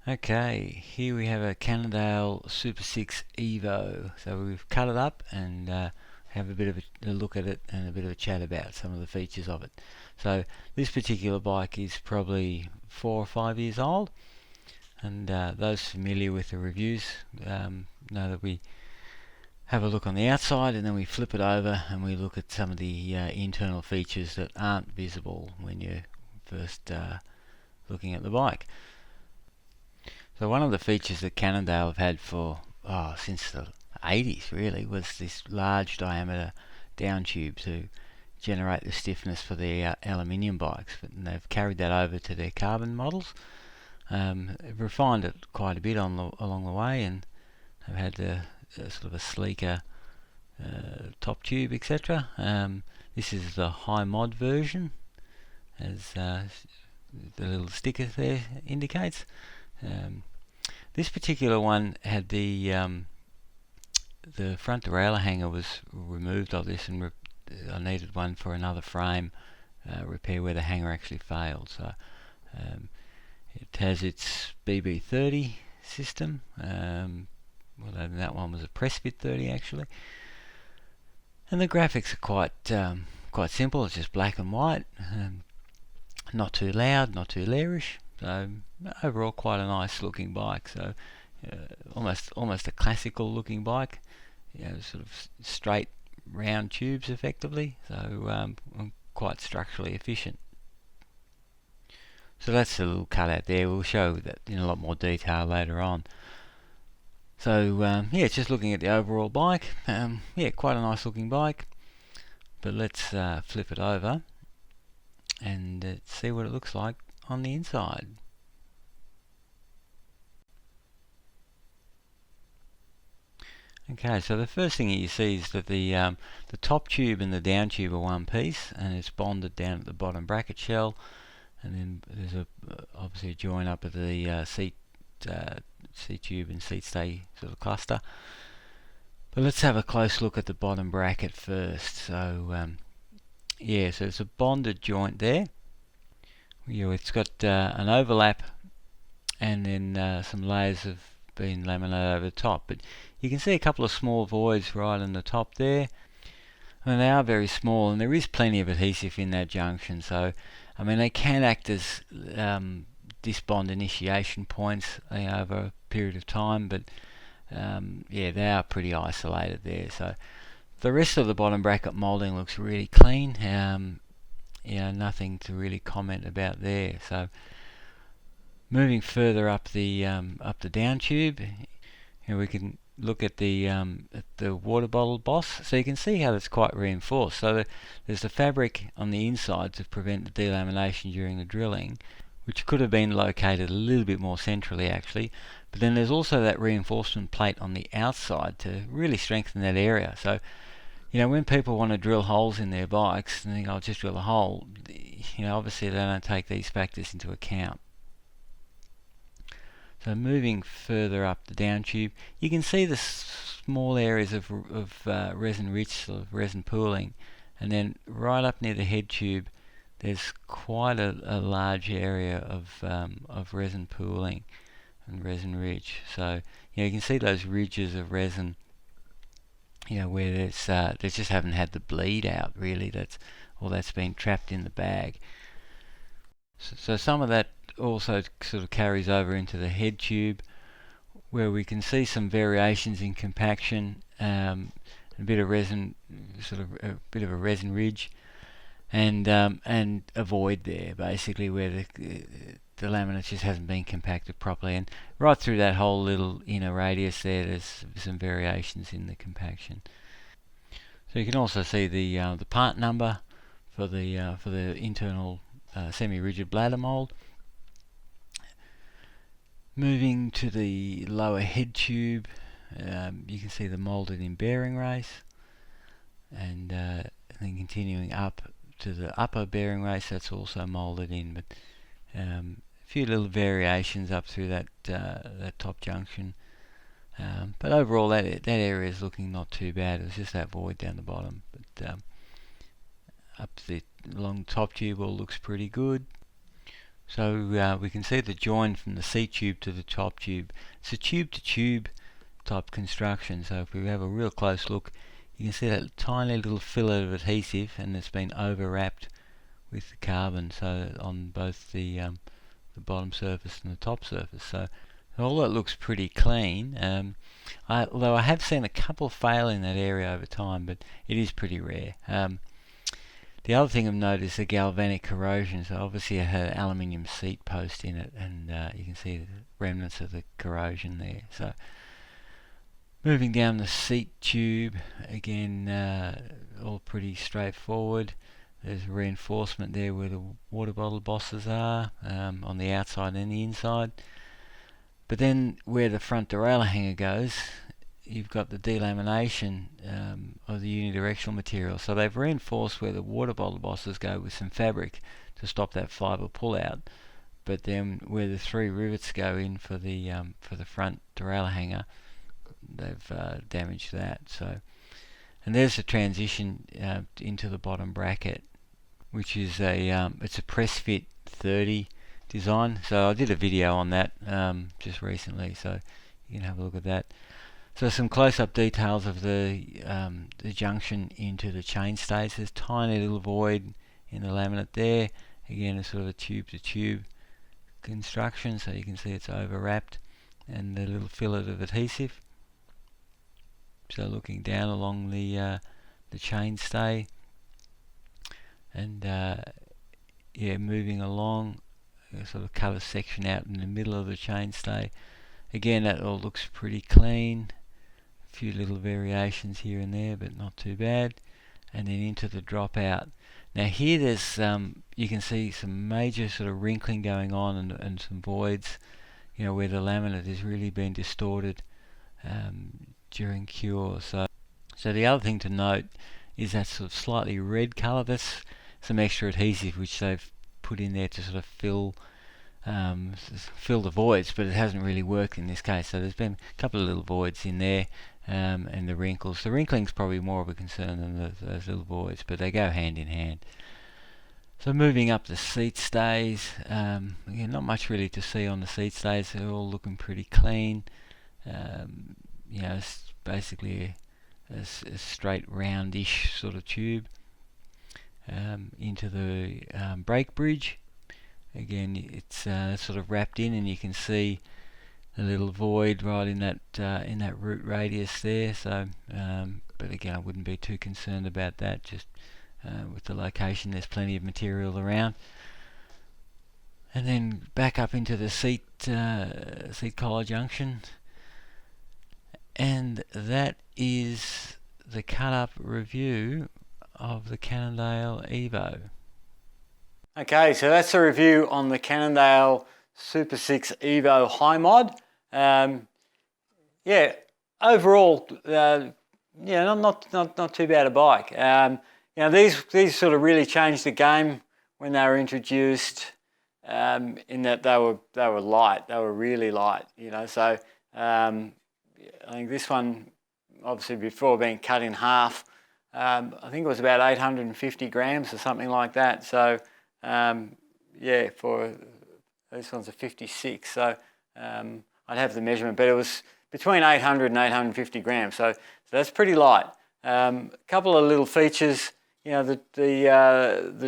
Okay, here we have a Cannondale Super 6 Evo. So we've cut it up and have a bit of a look at it and a bit of a chat about some of the features of it. So this particular bike is probably 4 or 5 years old, and those familiar with the reviews know that we have a look on the outside and then we flip it over and we look at some of the internal features that aren't visible when you're first looking at the bike. So one of the features that Cannondale have had for since the 80s really was this large diameter down tube to generate the stiffness for their aluminium bikes, and they've carried that over to their carbon models. They've refined it quite a bit along the way, and they've had a sort of a sleeker top tube, etc. This is the high mod version, as the little sticker there indicates. This particular one had the front derailleur hanger was removed of this, and I needed one for another frame repair where the hanger actually failed. So it has its BB30 system. Well, that one was a Pressfit 30 actually, and the graphics are quite simple. It's just black and white, not too loud, not too lairish. So overall, quite a nice looking bike. So almost a classical looking bike. Sort of straight round tubes effectively. So quite structurally efficient. So that's a little cutout there. We'll show that in a lot more detail later on. So yeah, just looking at the overall bike. Yeah, quite a nice looking bike. But let's flip it over and see what it looks like on the inside. Okay, so the first thing you see is that the top tube and the down tube are one piece, and it's bonded down at the bottom bracket shell, and then there's obviously a join up at the seat tube and seat stay sort of cluster. But let's have a close look at the bottom bracket first. So yeah, so it's a bonded joint there. It's got an overlap, and then some layers have been laminated over the top. But you can see a couple of small voids right on the top there. I mean, they are very small, and there is plenty of adhesive in that junction. So, I mean, they can act as disbond initiation points over a period of time. But yeah, they are pretty isolated there. So the rest of the bottom bracket moulding looks really clean. Nothing to really comment about there. So moving further up the down tube, we can look at the water bottle boss. So you can see how that's quite reinforced. So there's the fabric on the inside to prevent the delamination during the drilling, which could have been located a little bit more centrally actually. But then there's also that reinforcement plate on the outside to really strengthen that area. So when people want to drill holes in their bikes and think, I'll just drill a hole, obviously they don't take these factors into account. So moving further up the down tube, you can see the small areas of resin rich, sort of resin pooling, and then right up near the head tube there's quite a large area of resin pooling and resin rich. So you can see those ridges of resin, where they just haven't had the bleed out really. That's been trapped in the bag. So some of that also sort of carries over into the head tube, where we can see some variations in compaction, a bit of resin, sort of a bit of a resin ridge, and a void there basically where the laminate just hasn't been compacted properly. And right through that whole little inner radius there's some variations in the compaction. So you can also see the part number for the internal semi-rigid bladder mold. Moving to the lower head tube, you can see the moulded in bearing race, and then continuing up to the upper bearing race, that's also moulded in, but a few little variations up through that top junction. But overall, that area is looking not too bad. It was just that void down the bottom, but up along the top tube all looks pretty good. So we can see the join from the seat tube to the top tube. It's a tube to tube type construction, so if we have a real close look, you can see that tiny little fillet of adhesive, and it's been overwrapped with the carbon, so on both the bottom surface and the top surface. So all that looks pretty clean, although I have seen a couple fail in that area over time, but it is pretty rare. The other thing I've noticed is the galvanic corrosion. So obviously it had an aluminium seat post in it, and you can see the remnants of the corrosion there. So moving down the seat tube, again, all pretty straightforward. There's reinforcement there where the water bottle bosses are, on the outside and the inside. But then where the front derailleur hanger goes, you've got the delamination of the unidirectional material. So they've reinforced where the water bottle bosses go with some fabric to stop that fibre pull out. But then where the 3 rivets go in for the front derailleur hanger, they've damaged that. So, and there's the transition into the bottom bracket, which is it's a press fit 30 design. So I did a video on that just recently, so you can have a look at that. So some close-up details of the junction into the chainstays. There's a tiny little void in the laminate there. Again, it's sort of a tube-to-tube construction, so you can see it's overwrapped, and the little fillet of adhesive. So looking down along the chainstay, and yeah, moving along, sort of cut a section out in the middle of the chainstay. Again, that all looks pretty clean. A few little variations here and there, but not too bad. And then into the dropout. Now here there's you can see some major sort of wrinkling going on, and some voids, where the laminate has really been distorted during cure. So the other thing to note is that sort of slightly red colour. That's some extra adhesive which they've put in there to sort of fill the voids, but it hasn't really worked in this case. So there's been a couple of little voids in there, and the wrinkles. The wrinkling's probably more of a concern than those little voids, but they go hand in hand. So moving up the seat stays, again, not much really to see on the seat stays. They're all looking pretty clean. It's basically a straight roundish sort of tube. Into the brake bridge. Again, it's sort of wrapped in, and you can see a little void right in that root radius there. So, but again, I wouldn't be too concerned about that. Just with the location, there's plenty of material around. And then back up into the seat collar junction, and that is the cut-up review of the Cannondale Evo. Okay, so that's a review on the Cannondale Super 6 Evo High Mod. Yeah, overall, not too bad a bike. These sort of really changed the game when they were introduced. In that they were light, they were really light. So I think this one, obviously before being cut in half, I think it was about 850 grams or something like that. So yeah, for this one's a 56. So I'd have the measurement, but it was between 800 and 850 grams. So that's pretty light. A couple of little features. The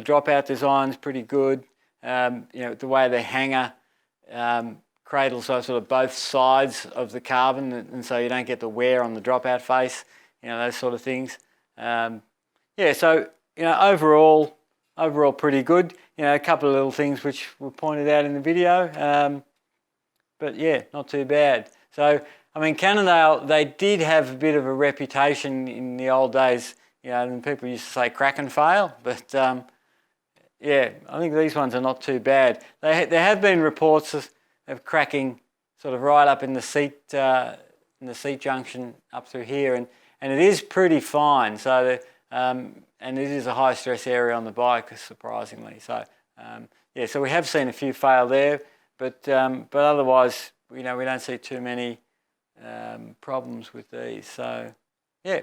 dropout design's pretty good. The way the hanger cradles sort of both sides of the carbon, and so you don't get the wear on the dropout face. Those sort of things. Yeah, so overall pretty good. A couple of little things which were pointed out in the video, but yeah, not too bad. So I mean, Cannondale, they did have a bit of a reputation in the old days. And people used to say crack and fail, but yeah, I think these ones are not too bad. There have been reports of cracking sort of right up in the seat junction up through here, and it is pretty fine. So and it is a high stress area on the bike, surprisingly. So yeah, so we have seen a few fail there, but otherwise, we don't see too many problems with these. So yeah,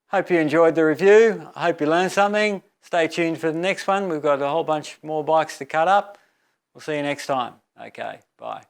hope you enjoyed the review. I hope you learned something. Stay tuned for the next one. We've got a whole bunch more bikes to cut up. We'll see you next time. Okay, bye.